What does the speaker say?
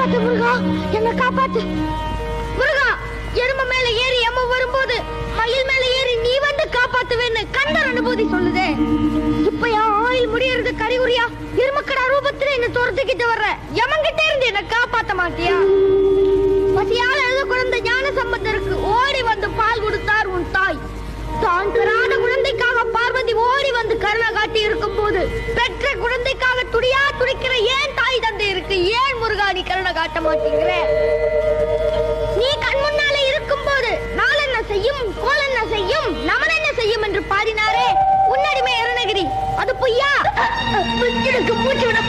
காப்பாத்து முருகா, என்ன காப்பாத்து முருகா. எரும மேல ஏறி எம்ம வரும்போது மயில் மேல ஏறி நீ வந்து காப்பாத்துவேன்னு கந்தர் அனுபூதி சொல்லுதே. இப்ப என் ஆயில் முடியறது கரிகுரியா எருமக்கடா ரூபத்துல என்ன துரத்துக்கிட்டு வர்ற எமங்கிட்ட இருந்து என்ன காப்பாத்த மாட்டியா? பசியால எழுத குழந்தை ஞான சம்பந்தருக்கு ஓடி வந்து பால் கொடுத்தார் உன் தாய். தான் பெறாத குழந்தைக்காக பார்வதி ஓடி வந்து கருணை காட்டி இருக்கும் போது பெற்ற குழந்தைக்காக துடியா துடிக்கிற ஏன் தாய் தந்தை இருக்கு? ஏன் முருகா நீ கருணை காட்ட மாட்டேங்கிற? நீ கண் முன்னாலே இருக்கும் போது நாள் என்ன செய்யும், கோல் என்ன செய்யும், நமன் என்ன செய்யும் என்று பாடினாரே உன்னடிமை அருணகிரி, அது பொய்யா? மூச்சு விட